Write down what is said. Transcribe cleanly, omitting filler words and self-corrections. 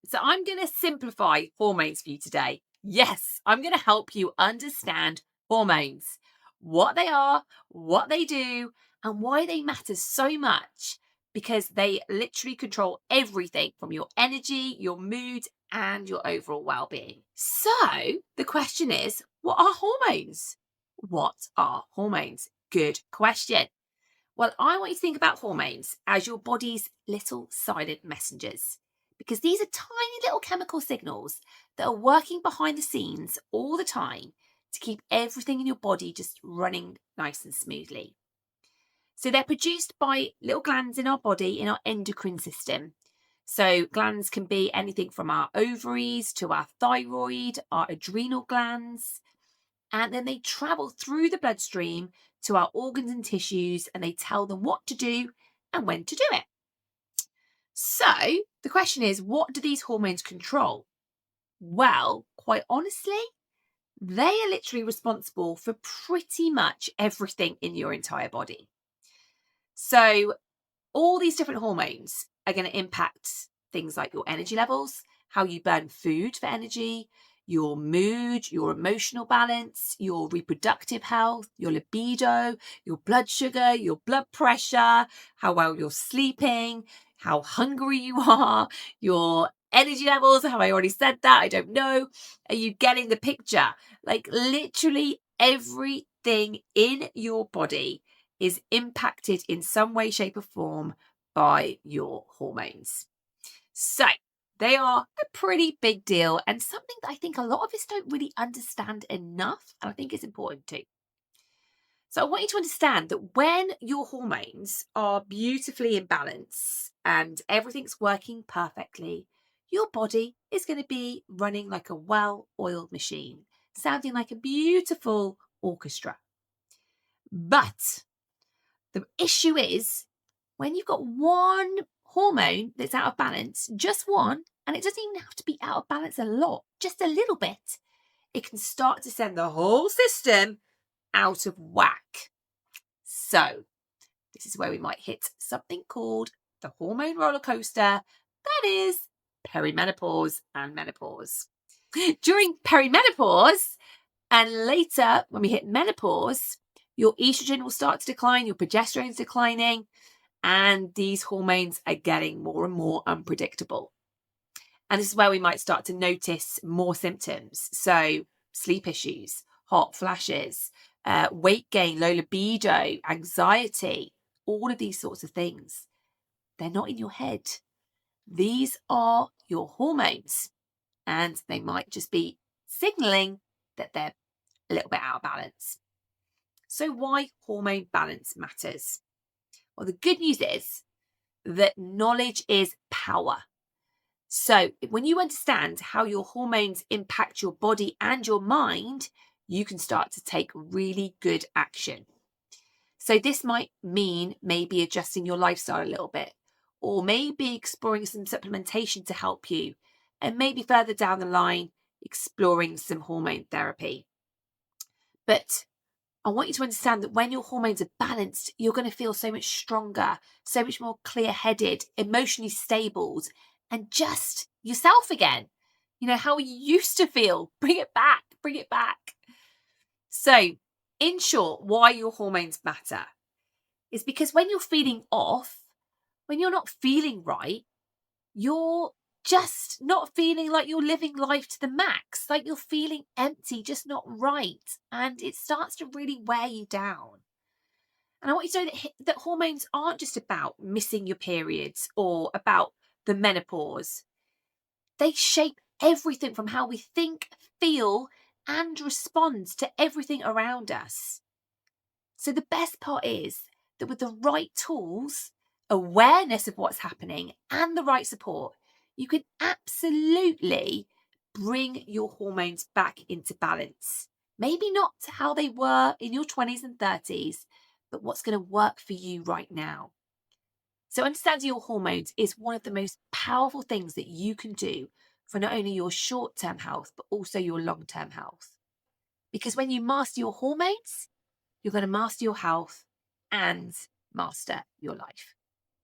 So I'm going to simplify hormones for you today. Yes, I'm going to help you understand hormones, what they are, what they do, and why they matter so much because they literally control everything from your energy, your mood, and your overall well-being. So the question is, what are hormones? What are hormones? Good question. Well, I want you to think about hormones as your body's little silent messengers, because these are tiny little chemical signals that are working behind the scenes all the time to keep everything in your body just running nice and smoothly. So they're produced by little glands in our body, in our endocrine system. So glands can be anything from our ovaries to our thyroid, our adrenal glands, and then they travel through the bloodstream to our organs and tissues and they tell them what to do and when to do it. So the question is, what do these hormones control? Well, quite honestly, they are literally responsible for pretty much everything in your entire body. So all these different hormones are going to impact things like your energy levels, how you burn food for energy, your mood, your emotional balance, your reproductive health, your libido, your blood sugar, your blood pressure, how well you're sleeping, how hungry you are, your energy levels. Have I already said that? I don't know. Are you getting the picture? Like literally everything in your body is impacted in some way, shape, or form by your hormones. So they are a pretty big deal and something that I think a lot of us don't really understand enough. And I think it's important too. So I want you to understand that when your hormones are beautifully in balance and everything's working perfectly, your body is going to be running like a well oiled machine, sounding like a beautiful orchestra. But the issue is when you've got one hormone that's out of balance, just one, and it doesn't even have to be out of balance a lot, just a little bit, it can start to send the whole system out of whack. So, this is where we might hit something called the hormone roller coaster that is perimenopause and menopause. During perimenopause, and later, when we hit menopause, your estrogen will start to decline, your progesterone's declining, and these hormones are getting more and more unpredictable. And this is where we might start to notice more symptoms. So, sleep issues, hot flashes, weight gain, low libido, anxiety, all of these sorts of things. They're not in your head. These are your hormones, and they might just be signaling that they're a little bit out of balance. So, why hormone balance matters? Well, the good news is that knowledge is power. So, when you understand how your hormones impact your body and your mind, you can start to take really good action. So, this might mean maybe adjusting your lifestyle a little bit, or maybe exploring some supplementation to help you, and maybe further down the line, exploring some hormone therapy. But I want you to understand that when your hormones are balanced, you're going to feel so much stronger, so much more clear headed, emotionally stable, and just yourself again. You know, how you used to feel. Bring it back, bring it back. So, in short, why your hormones matter is because when you're feeling off, when you're not feeling right, you're just not feeling like you're living life to the max, like you're feeling empty, just not right. And it starts to really wear you down. And I want you to know that hormones aren't just about missing your periods or about the menopause. They shape everything from how we think, feel, and respond to everything around us. So the best part is that with the right tools, awareness of what's happening, and the right support, you can absolutely bring your hormones back into balance. Maybe not to how they were in your 20s and 30s, but what's going to work for you right now. So, understanding your hormones is one of the most powerful things that you can do for not only your short term health, but also your long term health. Because when you master your hormones, you're going to master your health and master your life.